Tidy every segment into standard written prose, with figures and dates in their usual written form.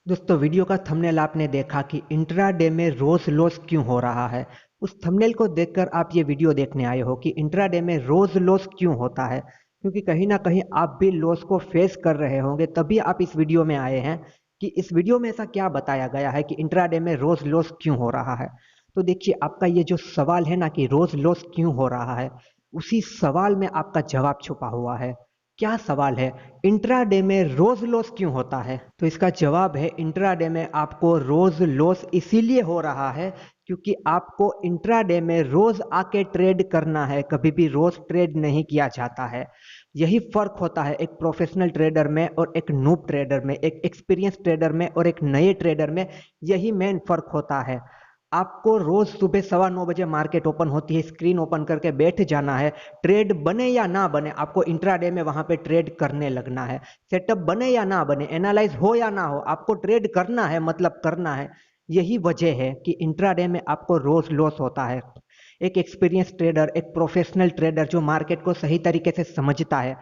दोस्तों वीडियो का थंबनेल आपने देखा कि इंट्राडे में रोज लॉस क्यों हो रहा है। उस थंबनेल को देखकर आप ये वीडियो देखने आए हो कि इंट्राडे में रोज लॉस क्यों होता है, क्योंकि कहीं ना कहीं आप भी लॉस को फेस कर रहे होंगे, तभी आप इस वीडियो में आए हैं कि इस वीडियो में ऐसा क्या बताया गया है कि इंट्राडे में रोज लॉस क्यों हो रहा है। तो देखिए, आपका ये जो सवाल है ना कि रोज लॉस क्यों हो रहा है, उसी सवाल में आपका जवाब छुपा हुआ है। क्या सवाल है? इंट्राडे में रोज लॉस क्यों होता है? तो इसका जवाब है, इंट्राडे में आपको रोज लॉस इसीलिए हो रहा है क्योंकि आपको इंट्राडे में रोज आके ट्रेड करना है, कभी भी रोज ट्रेड नहीं किया जाता है। यही फर्क होता है एक प्रोफेशनल ट्रेडर में और एक नूब ट्रेडर में, एक एक्सपीरियंस ट्रेडर में और एक नए ट्रेडर में। यही मेन फर्क होता है। आपको रोज सुबह 9:15 बजे मार्केट ओपन होती है, स्क्रीन ओपन करके बैठ जाना है। ट्रेड बने या ना बने, आपको इंट्राडे में वहां पे ट्रेड करने लगना है। सेटअप बने या ना बने, एनालाइज हो या ना हो, आपको ट्रेड करना है, मतलब करना है। यही वजह है कि इंट्राडे में आपको रोज लॉस होता है। एक एक्सपीरियंस ट्रेडर, एक प्रोफेशनल ट्रेडर जो मार्केट को सही तरीके से समझता है,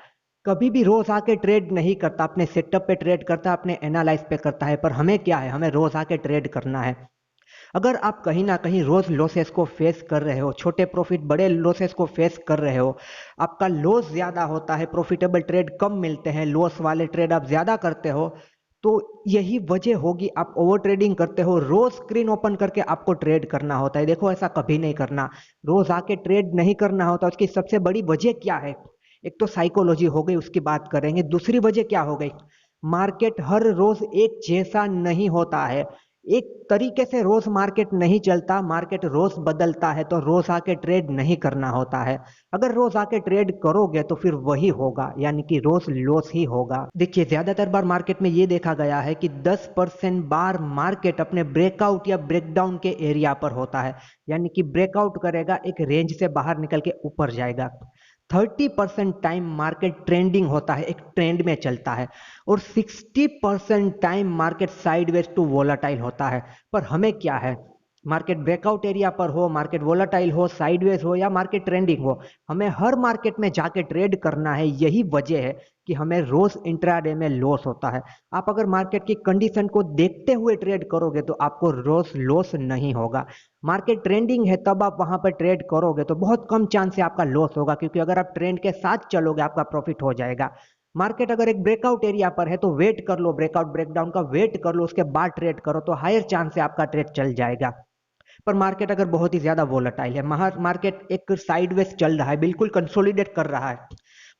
कभी भी रोज आके ट्रेड नहीं करता, अपने सेटअप पे ट्रेड करता है, अपने एनालाइज पे करता है। पर हमें क्या है, हमें रोज आके ट्रेड करना है। अगर आप कहीं ना कहीं रोज लॉसेस को फेस कर रहे हो, छोटे प्रॉफिट बड़े लॉसेस को फेस कर रहे हो, आपका लॉस ज्यादा होता है, प्रॉफिटेबल ट्रेड कम मिलते हैं, लॉस वाले ट्रेड आप ज्यादा करते हो, तो यही वजह होगी आप ओवर ट्रेडिंग करते हो। रोज स्क्रीन ओपन करके आपको ट्रेड करना होता है। देखो, ऐसा कभी नहीं करना, रोज आके ट्रेड नहीं करना होता। उसकी सबसे बड़ी वजह क्या है? एक तो साइकोलॉजी हो गई, उसकी बात करेंगे। दूसरी वजह क्या हो गई? मार्केट हर रोज एक जैसा नहीं होता है, एक तरीके से रोज मार्केट नहीं चलता, मार्केट रोज बदलता है। तो रोज आके ट्रेड नहीं करना होता है। अगर रोज आके ट्रेड करोगे तो फिर वही होगा, यानी कि रोज लॉस ही होगा। देखिए, ज्यादातर बार मार्केट में ये देखा गया है कि 10% बार मार्केट अपने ब्रेकआउट या ब्रेकडाउन के एरिया पर होता है, यानी कि ब्रेकआउट करेगा, एक रेंज से बाहर निकल के ऊपर जाएगा। 30% टाइम मार्केट ट्रेंडिंग होता है, एक ट्रेंड में चलता है। और 60% time market sideways to volatile होता है। पर हमें क्या है, मार्केट ब्रेकआउट एरिया पर हो, मार्केट वोलाटाइल हो, साइडवेज हो या मार्केट ट्रेंडिंग हो, हमें हर मार्केट में जाके ट्रेड करना है। यही वजह है कि हमें रोज इंट्राडे में लॉस होता है। आप अगर मार्केट की कंडीशन को देखते हुए ट्रेड करोगे तो आपको रोज लॉस नहीं होगा। मार्केट ट्रेंडिंग है तब आप वहां पर ट्रेड करोगे तो बहुत कम चांस है आपका लॉस होगा, क्योंकि अगर आप ट्रेंड के साथ चलोगे आपका प्रॉफिट हो जाएगा। मार्केट अगर एक ब्रेकआउट एरिया पर है तो वेट कर लो, ब्रेकआउट ब्रेकडाउन का वेट कर लो, उसके बाद ट्रेड करो तो हायर चांस है आपका ट्रेड चल जाएगा। पर मार्केट अगर बहुत ही ज्यादा वोलेटाइल है, मार्केट एक साइडवेज चल रहा है, बिल्कुल कंसोलिडेट कर रहा है,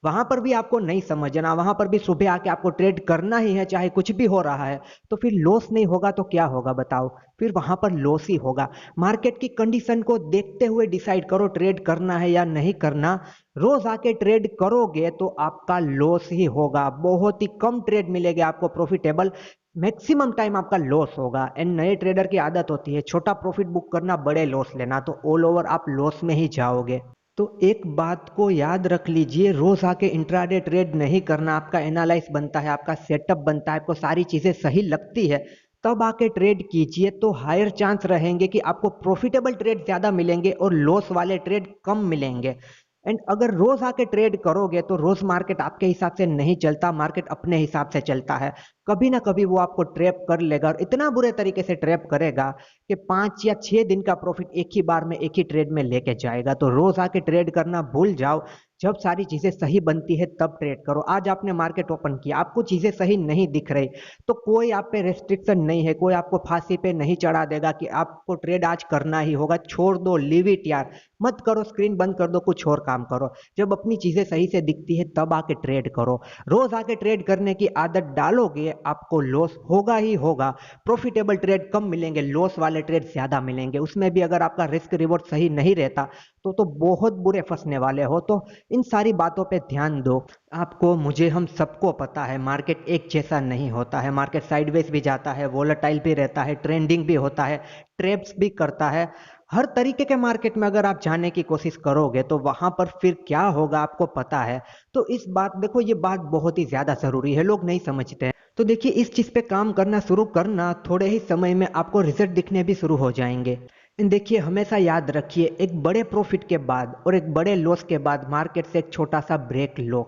वहां पर भी आपको नहीं समझना, वहां पर भी सुबह आके आपको ट्रेड करना ही है, चाहे कुछ भी हो रहा है, तो फिर लॉस नहीं होगा तो क्या होगा बताओ? फिर वहां पर लॉस ही होगा। मार्केट की कंडीशन को देखते हुए डिसाइड करो ट्रेड करना है या नहीं करना। रोज आके ट्रेड करोगे तो आपका लॉस ही होगा, बहुत ही कम ट्रेड मिलेगा आपको प्रॉफिटेबल, मैक्सिमम टाइम आपका लॉस होगा। एंड नए ट्रेडर की आदत होती है छोटा प्रॉफिट बुक करना, बड़े लॉस लेना, तो ऑल ओवर आप लॉस में ही जाओगे। तो एक बात को याद रख लीजिए, रोज आके इंट्राडे ट्रेड नहीं करना। आपका एनालाइज बनता है, आपका सेटअप बनता है, आपको सारी चीजें सही लगती है, तब आके ट्रेड कीजिए, तो हायर चांस रहेंगे कि आपको प्रॉफिटेबल ट्रेड ज्यादा मिलेंगे और लॉस वाले ट्रेड कम मिलेंगे। एंड अगर रोज आके ट्रेड करोगे तो रोज मार्केट आपके हिसाब से नहीं चलता, मार्केट अपने हिसाब से चलता है। कभी ना कभी वो आपको ट्रैप कर लेगा, और इतना बुरे तरीके से ट्रैप करेगा कि 5 या 6 दिन का प्रॉफिट एक ही बार में एक ही ट्रेड में लेके जाएगा। तो रोज आके ट्रेड करना भूल जाओ, जब सारी चीजें सही बनती है तब ट्रेड करो। आज आपने मार्केट ओपन किया, आपको चीजें सही नहीं दिख रही, तो कोई आप पे रेस्ट्रिक्शन नहीं है, कोई आपको फांसी पे नहीं चढ़ा देगा कि आपको ट्रेड आज करना ही होगा। छोड़ दो, लीव इट यार, मत करो, स्क्रीन बंद कर दो, कुछ और काम करो। जब अपनी चीजें सही से दिखती है तब आके ट्रेड करो। रोज आके ट्रेड करने की आदत डालोगे, आपको लॉस होगा ही होगा। प्रॉफिटेबल ट्रेड कम मिलेंगे, लॉस वाले ट्रेड ज्यादा मिलेंगे। उसमें भी अगर आपका रिस्क रिवॉर्ड सही नहीं रहता तो बहुत बुरे फंसने वाले हो। तो इन सारी बातों पे ध्यान दो। आपको, मुझे, हम सबको पता है मार्केट एक जैसा नहीं होता है। मार्केट साइडवेज भी जाता है, वोलेटाइल भी रहता है, ट्रेंडिंग भी होता है, ट्रेप्स भी करता है। हर तरीके के मार्केट में अगर आप जाने की कोशिश करोगे तो वहां पर फिर क्या होगा आपको पता है। तो इस बात, देखो, ये बात बहुत ही ज्यादा जरूरी है, लोग नहीं समझते हैं। तो देखिए, इस चीज पे काम करना शुरू करना, थोड़े ही समय में आपको रिजल्ट दिखने भी शुरू हो जाएंगे। देखिए, हमेशा याद रखिए, एक बड़े प्रॉफिट के बाद और एक बड़े लॉस के बाद मार्केट से एक छोटा सा ब्रेक लो।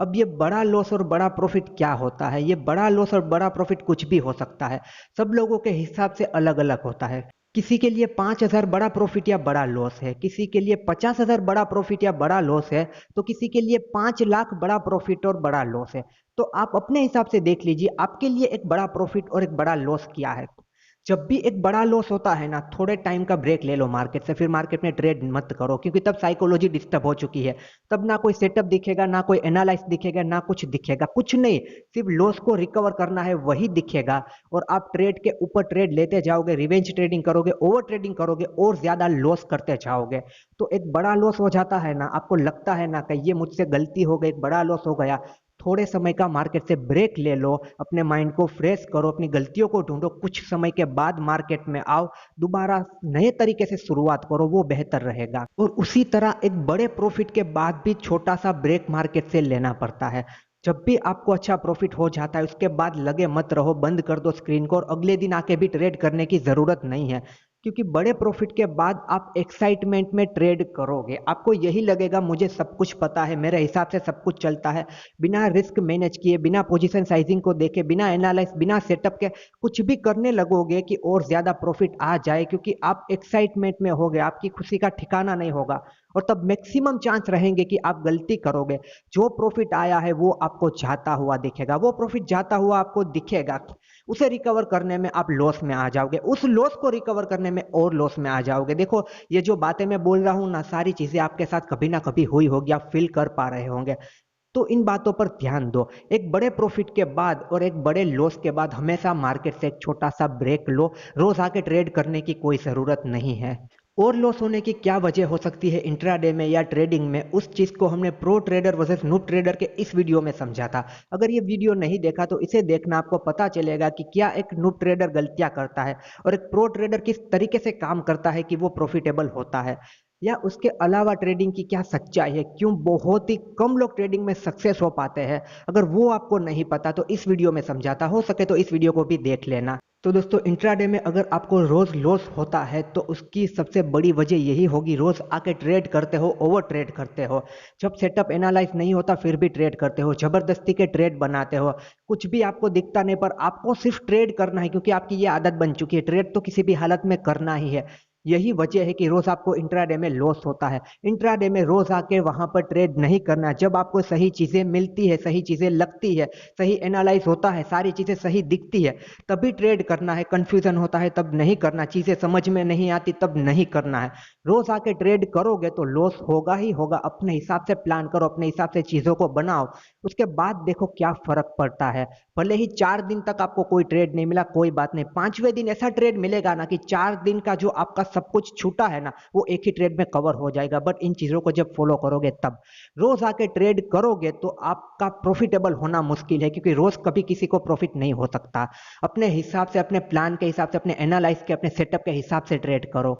अब ये बड़ा लॉस और बड़ा प्रॉफिट क्या होता है? ये बड़ा लॉस और बड़ा प्रॉफिट कुछ भी हो सकता है, सब लोगों के हिसाब से अलग अलग होता है। किसी के लिए 5,000 बड़ा प्रॉफिट या बड़ा लॉस है, किसी के लिए 50,000 बड़ा प्रॉफिट या बड़ा लॉस है, तो किसी के लिए 5 लाख बड़ा प्रॉफिट और बड़ा लॉस है। तो आप अपने हिसाब से देख लीजिए आपके लिए एक बड़ा प्रॉफिट और एक बड़ा लॉस क्या है। जब भी एक बड़ा लॉस होता है ना, थोड़े टाइम का ब्रेक ले लो मार्केट से, फिर मार्केट में ट्रेड मत करो, क्योंकि तब साइकोलॉजी डिस्टर्ब हो चुकी है। तब ना कोई सेटअप दिखेगा, ना कोई एनालाइज दिखेगा, ना कुछ दिखेगा, कुछ नहीं। सिर्फ लॉस को रिकवर करना है वही दिखेगा। और आप ट्रेड के ऊपर ट्रेड लेते जाओगे, रिवेंज ट्रेडिंग करोगे, ओवर ट्रेडिंग करोगे और ज्यादा लॉस करते जाओगे। तो एक बड़ा लॉस हो जाता है ना, आपको लगता है ना कि ये मुझसे गलती हो गई, एक बड़ा लॉस हो गया, थोड़े समय का मार्केट से ब्रेक ले लो, अपने माइंड को फ्रेश करो, अपनी गलतियों को ढूंढो, कुछ समय के बाद मार्केट में आओ, दोबारा नए तरीके से शुरुआत करो, वो बेहतर रहेगा। और उसी तरह एक बड़े प्रॉफिट के बाद भी छोटा सा ब्रेक मार्केट से लेना पड़ता है। जब भी आपको अच्छा प्रॉफिट हो जाता है उसके बाद लगे मत रहो, बंद कर दो स्क्रीन को और अगले दिन आके भी ट्रेड करने की जरूरत नहीं है। क्योंकि बड़े प्रॉफिट के बाद आप एक्साइटमेंट में ट्रेड करोगे, आपको यही लगेगा मुझे सब कुछ पता है, मेरे हिसाब से सब कुछ चलता है, बिना रिस्क मैनेज किए, बिना पोजीशन साइजिंग को देखे, बिना एनालाइज, बिना सेटअप के कुछ भी करने लगोगे कि और ज्यादा प्रॉफिट आ जाए, क्योंकि आप एक्साइटमेंट में होगे, आपकी खुशी का ठिकाना नहीं होगा। और तब मैक्सिमम चांस रहेंगे कि आप गलती करोगे। जो प्रॉफिट आया है वो आपको जाता हुआ दिखेगा, वो प्रॉफिट जाता हुआ आपको दिखेगा, उसे रिकवर करने में आप लॉस में आ जाओगे, उस लॉस को रिकवर करने में और लॉस में आ जाओगे। देखो, ये जो बातें मैं बोल रहा हूं ना, सारी चीजें आपके साथ कभी ना कभी हुई होगी, आप फील कर पा रहे होंगे। तो इन बातों पर ध्यान दो। एक बड़े प्रॉफिट के बाद और एक बड़े लॉस के बाद हमेशा मार्केट से एक छोटा सा ब्रेक लो, रोज आके ट्रेड करने की कोई जरूरत नहीं है। और लॉस होने की क्या वजह हो सकती है इंट्राडे में या ट्रेडिंग में, उस चीज को हमने pro trader versus noob trader के इस वीडियो में समझा था। अगर ये वीडियो नहीं देखा तो इसे देखना, आपको पता चलेगा कि क्या एक नूब ट्रेडर गलतियां करता है और एक प्रो ट्रेडर किस तरीके से काम करता है कि वो प्रॉफिटेबल होता है, या उसके अलावा ट्रेडिंग की क्या सच्चाई है, क्यों बहुत ही कम लोग ट्रेडिंग में सक्सेस हो पाते हैं। अगर वो आपको नहीं पता तो इस वीडियो में समझाता, हो सके तो इस वीडियो को भी देख लेना। तो दोस्तों, इंट्राडे में अगर आपको रोज लॉस होता है तो उसकी सबसे बड़ी वजह यही होगी, रोज आके ट्रेड करते हो, ओवर ट्रेड करते हो, जब सेटअप एनालाइज नहीं होता फिर भी ट्रेड करते हो, जबरदस्ती के ट्रेड बनाते हो, कुछ भी आपको दिखता नहीं पर आपको सिर्फ ट्रेड करना है, क्योंकि आपकी ये आदत बन चुकी है, ट्रेड तो किसी भी हालत में करना ही है। यही वजह है कि रोज आपको इंट्राडे में लॉस होता है। इंट्राडे में रोज आके वहां पर ट्रेड नहीं करना, जब आपको सही चीजें मिलती है, सही चीजें लगती है, सही एनालाइज होता है, सारी चीजें सही दिखती है, तभी ट्रेड करना है। कंफ्यूजन होता है तब नहीं करना, चीजें समझ में नहीं आती तब नहीं करना है। रोज आके ट्रेड करोगे तो लॉस होगा ही होगा। अपने हिसाब से प्लान करो, अपने हिसाब से चीजों को बनाओ, उसके बाद देखो क्या फर्क पड़ता है। भले ही 4 दिन तक आपको कोई ट्रेड नहीं मिला, कोई बात नहीं, 5वें दिन ऐसा ट्रेड मिलेगा ना कि 4 दिन का जो आपका सब कुछ छूटा है ना वो एक ही ट्रेड में कवर हो जाएगा। बट इन चीजों को जब फॉलो करोगे, तब रोज आके ट्रेड करोगे तो आपका प्रॉफिटेबल होना मुश्किल है, क्योंकि रोज कभी किसी को प्रॉफिट नहीं हो सकता। अपने हिसाब से, अपने प्लान के हिसाब से, अपने एनालाइज के, अपने सेटअप के हिसाब से ट्रेड करो।